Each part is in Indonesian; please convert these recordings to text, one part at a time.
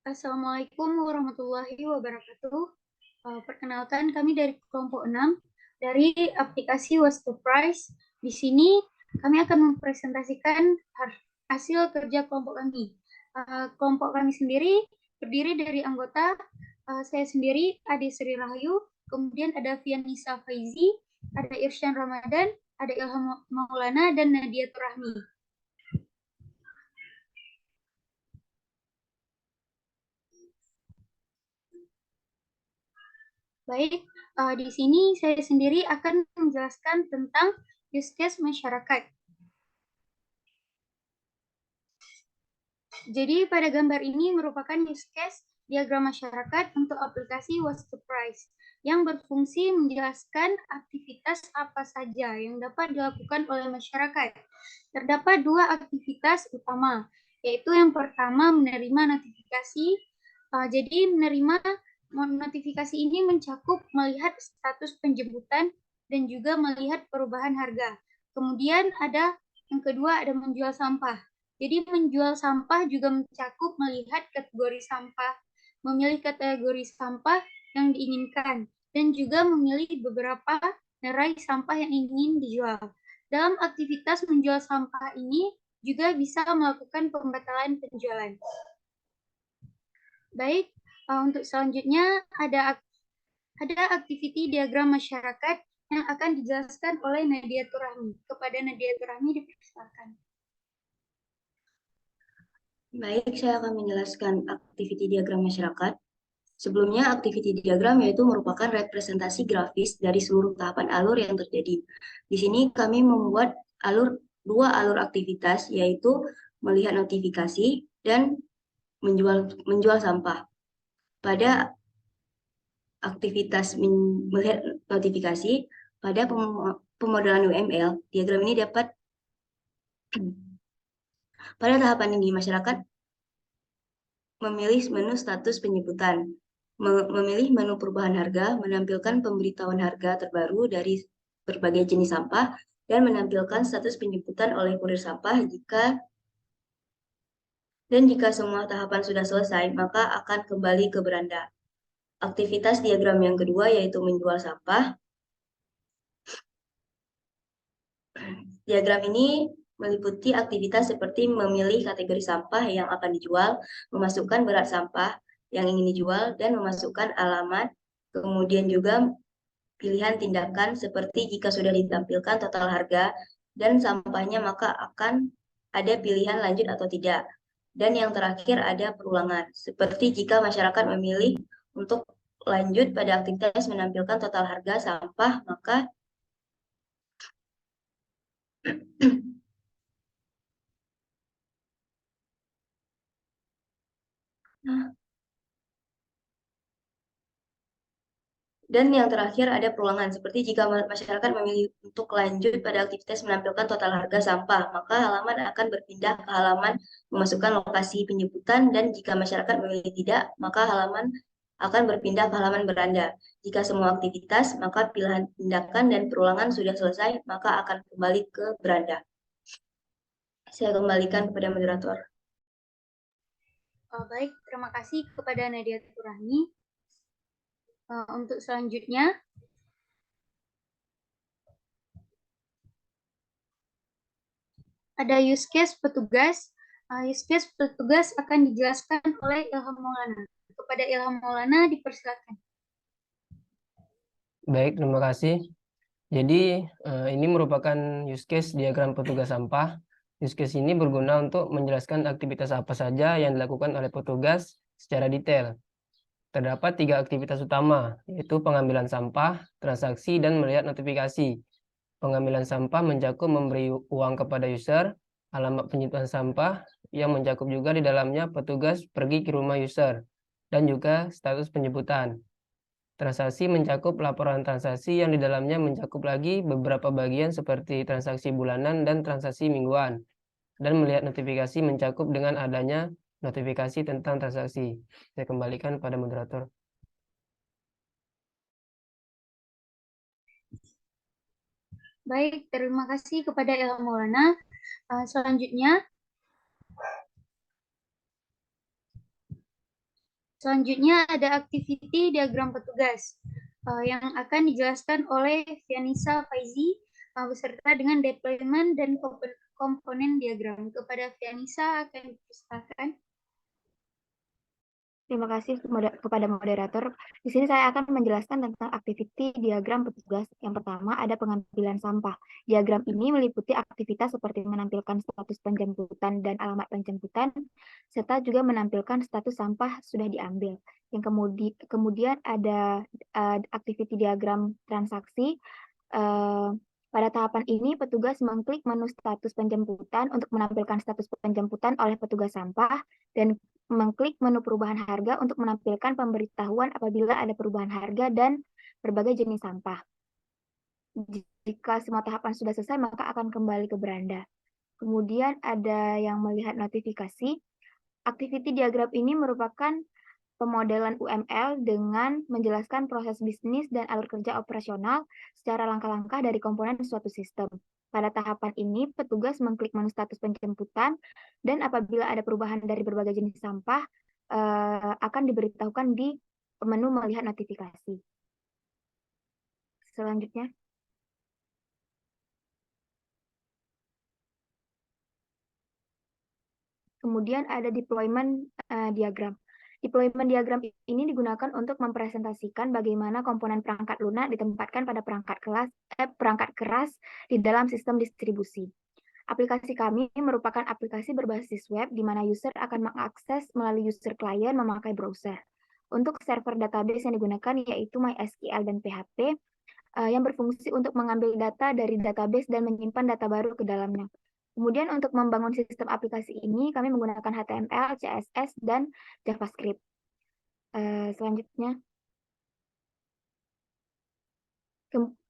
Assalamualaikum warahmatullahi wabarakatuh. Perkenalkan, kami dari kelompok 6 dari aplikasi What's the Price. Di sini kami akan mempresentasikan hasil kerja kelompok kami. Kelompok kami sendiri terdiri dari anggota saya sendiri, Ade Sri Rahayu, kemudian ada Fianisa Faizi, ada Irsyan Ramadan, ada Ilham Maulana, dan Nadia Turahmi. Baik, di sini saya sendiri akan menjelaskan tentang use case masyarakat. Jadi pada gambar ini merupakan use case diagram masyarakat untuk aplikasi What's the Price yang berfungsi menjelaskan aktivitas apa saja yang dapat dilakukan oleh masyarakat. Terdapat dua aktivitas utama, yaitu yang pertama menerima notifikasi. Jadi menerima notifikasi ini mencakup melihat status penjemputan dan juga melihat perubahan harga. Kemudian ada yang kedua, ada menjual sampah. Jadi menjual sampah juga mencakup melihat kategori sampah, memilih kategori sampah yang diinginkan, dan juga memilih beberapa derai sampah yang ingin dijual. Dalam aktivitas menjual sampah ini juga bisa melakukan pembatalan penjualan. Baik, untuk selanjutnya ada activity diagram masyarakat yang akan dijelaskan oleh Nadia Turahmi. Kepada Nadia Turahmi dipersilakan. Baik, saya akan menjelaskan activity diagram masyarakat. Sebelumnya, activity diagram yaitu merupakan representasi grafis dari seluruh tahapan alur yang terjadi. Di sini kami membuat dua alur aktivitas, yaitu melihat notifikasi dan menjual sampah. Pada aktivitas melihat notifikasi, pada pemodelan UML, diagram ini dapat pada tahapan ini masyarakat memilih menu status penyebutan, memilih menu perubahan harga, menampilkan pemberitahuan harga terbaru dari berbagai jenis sampah, dan menampilkan status penjemputan oleh kurir sampah jika semua tahapan sudah selesai, maka akan kembali ke beranda. Aktivitas diagram yang kedua yaitu menjual sampah. Diagram ini meliputi aktivitas seperti memilih kategori sampah yang akan dijual, memasukkan berat sampah yang ingin dijual, dan memasukkan alamat, kemudian juga pilihan tindakan seperti jika sudah ditampilkan total harga dan sampahnya maka akan ada pilihan lanjut atau tidak. Dan yang terakhir ada perulangan, seperti jika masyarakat memilih untuk lanjut pada aktivitas menampilkan total harga sampah, maka dan yang terakhir ada perulangan, seperti jika masyarakat memilih untuk lanjut pada aktivitas menampilkan total harga sampah, maka halaman akan berpindah ke halaman memasukkan lokasi penjemputan, dan jika masyarakat memilih tidak, maka halaman akan berpindah ke halaman beranda. Jika semua aktivitas, maka pilihan tindakan dan perulangan sudah selesai, maka akan kembali ke beranda. Saya kembalikan kepada moderator. Baik, terima kasih kepada Nadia Turahmi. Untuk selanjutnya, ada use case petugas. Use case petugas akan dijelaskan oleh Ilham Maulana. Kepada Ilham Maulana dipersilakan. Baik, terima kasih. Jadi ini merupakan use case diagram petugas sampah. Use case ini berguna untuk menjelaskan aktivitas apa saja yang dilakukan oleh petugas secara detail. Terdapat 3 aktivitas utama, yaitu pengambilan sampah, transaksi, dan melihat notifikasi. Pengambilan sampah mencakup memberi uang kepada user, alamat penyimpanan sampah yang mencakup juga di dalamnya petugas pergi ke rumah user, dan juga status penjemputan. Transaksi mencakup laporan transaksi yang di dalamnya mencakup lagi beberapa bagian seperti transaksi bulanan dan transaksi mingguan. Dan melihat notifikasi mencakup dengan adanya notifikasi tentang transaksi. Saya kembalikan pada moderator. Baik, terima kasih kepada Ilham Maulana. Selanjutnya, Selanjutnya ada activity diagram petugas yang akan dijelaskan oleh Fianisa Faizi beserta dengan deployment dan komponen diagram. Kepada Fianisa akan dipersilakan. Terima kasih kepada moderator. Di sini saya akan menjelaskan tentang activity diagram petugas. Yang pertama ada pengambilan sampah. Diagram ini meliputi aktivitas seperti menampilkan status penjemputan dan alamat penjemputan, serta juga menampilkan status sampah sudah diambil. Yang kemudian ada activity diagram transaksi. Pada tahapan ini, petugas mengklik menu status penjemputan untuk menampilkan status penjemputan oleh petugas sampah dan mengklik menu perubahan harga untuk menampilkan pemberitahuan apabila ada perubahan harga dan berbagai jenis sampah. Jika semua tahapan sudah selesai, maka akan kembali ke beranda. Kemudian ada yang melihat notifikasi. Activity diagram ini merupakan pemodelan UML dengan menjelaskan proses bisnis dan alur kerja operasional secara langkah-langkah dari komponen suatu sistem. Pada tahapan ini, petugas mengklik menu status penjemputan dan apabila ada perubahan dari berbagai jenis sampah, akan diberitahukan di menu melihat notifikasi. Selanjutnya. Kemudian ada deployment diagram. Deployment diagram ini digunakan untuk mempresentasikan bagaimana komponen perangkat lunak ditempatkan pada perangkat keras di dalam sistem distribusi. Aplikasi kami merupakan aplikasi berbasis web di mana user akan mengakses melalui user client memakai browser. Untuk server database yang digunakan yaitu MySQL dan PHP yang berfungsi untuk mengambil data dari database dan menyimpan data baru ke dalamnya. Kemudian untuk membangun sistem aplikasi ini, kami menggunakan HTML, CSS, dan JavaScript. Selanjutnya.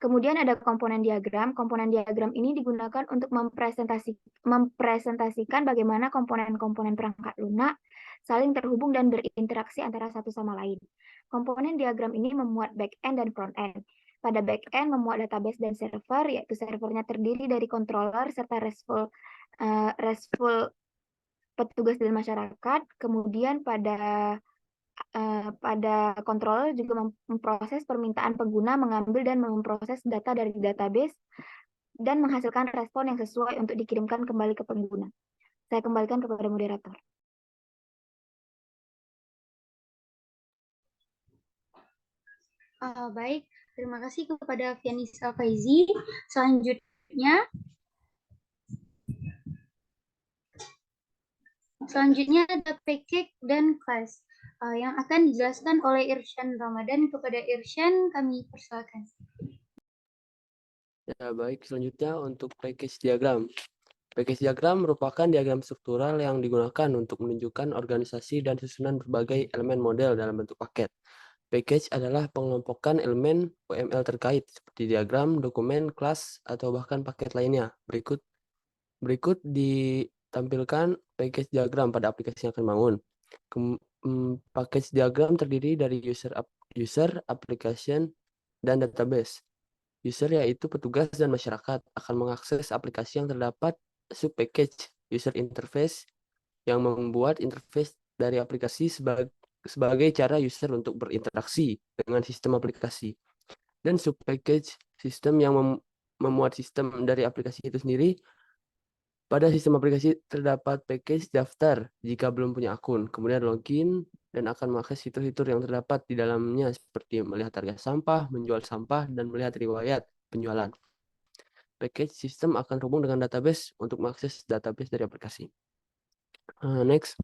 Kemudian ada komponen diagram. Komponen diagram ini digunakan untuk mempresentasikan bagaimana komponen-komponen perangkat lunak saling terhubung dan berinteraksi antara satu sama lain. Komponen diagram ini memuat back-end dan front-end. Pada back-end memuat database dan server, yaitu servernya terdiri dari controller serta RESTful petugas dan masyarakat. Kemudian pada controller juga memproses permintaan pengguna, mengambil dan memproses data dari database, dan menghasilkan respon yang sesuai untuk dikirimkan kembali ke pengguna. Saya kembalikan kepada moderator. Baik, terima kasih kepada Fianisa Faizi. Selanjutnya ada package dan class yang akan dijelaskan oleh Irsyan Ramadan. Kepada Irsyan kami persilakan. Ya, baik, selanjutnya untuk package diagram. Package diagram merupakan diagram struktural yang digunakan untuk menunjukkan organisasi dan susunan berbagai elemen model dalam bentuk paket. Package adalah pengelompokan elemen UML terkait seperti diagram, dokumen, kelas, atau bahkan paket lainnya. Berikut ditampilkan package diagram pada aplikasi yang akan bangun. Package diagram terdiri dari user, application, dan database. User yaitu petugas dan masyarakat akan mengakses aplikasi yang terdapat subpackage user interface yang membuat interface dari aplikasi sebagai cara user untuk berinteraksi dengan sistem aplikasi. Dan subpackage sistem yang memuat sistem dari aplikasi itu sendiri. Pada sistem aplikasi terdapat package daftar jika belum punya akun, kemudian login dan akan mengakses fitur-fitur yang terdapat di dalamnya seperti melihat harga sampah, menjual sampah, dan melihat riwayat penjualan. Package sistem akan terhubung dengan database untuk mengakses database dari aplikasi. Next.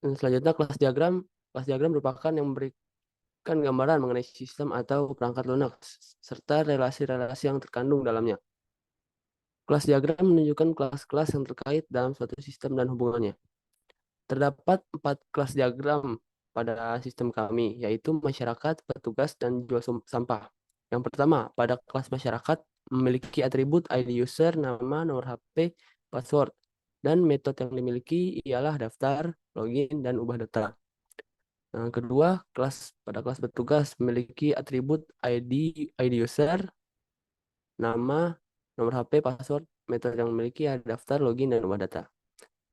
Selanjutnya kelas diagram. Kelas diagram merupakan yang memberikan gambaran mengenai sistem atau perangkat lunak serta relasi-relasi yang terkandung dalamnya. Kelas diagram menunjukkan kelas-kelas yang terkait dalam suatu sistem dan hubungannya. Terdapat 4 kelas diagram pada sistem kami, yaitu masyarakat, petugas, dan jual sampah. Yang pertama, pada kelas masyarakat memiliki atribut ID user, nama, nomor HP, password, dan metode yang dimiliki ialah daftar, login, dan ubah data. Yang kedua, pada kelas petugas memiliki atribut ID user, nama, nomor HP, password, metode yang memiliki daftar, login, dan ubah data.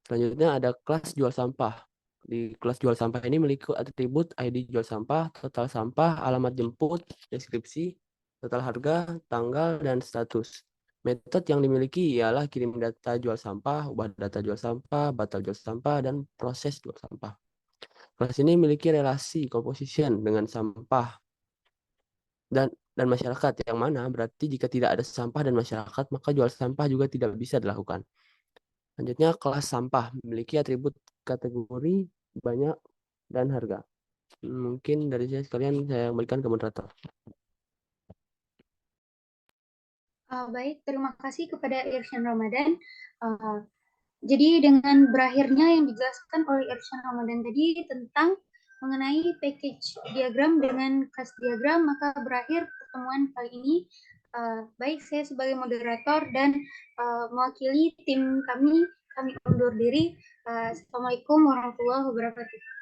Selanjutnya ada kelas jual sampah. Di kelas jual sampah ini memiliki atribut ID jual sampah, total sampah, alamat jemput, deskripsi, total harga, tanggal, dan status. Metode yang dimiliki ialah kirim data jual sampah, ubah data jual sampah, batal jual sampah, dan proses jual sampah. Kelas ini memiliki relasi composition dengan sampah dan masyarakat, yang mana berarti jika tidak ada sampah dan masyarakat, maka jual sampah juga tidak bisa dilakukan. Selanjutnya, kelas sampah memiliki atribut kategori, banyak, dan harga. Mungkin dari saya sekalian saya berikan ke moderator. Baik, terima kasih kepada Irsyan Ramadan. Jadi dengan berakhirnya yang dijelaskan oleh Irsyan Ramadan tadi tentang mengenai package diagram dengan kelas diagram, maka berakhir pertemuan kali ini. Baik, saya sebagai moderator dan mewakili tim kami undur diri. Assalamualaikum warahmatullahi wabarakatuh.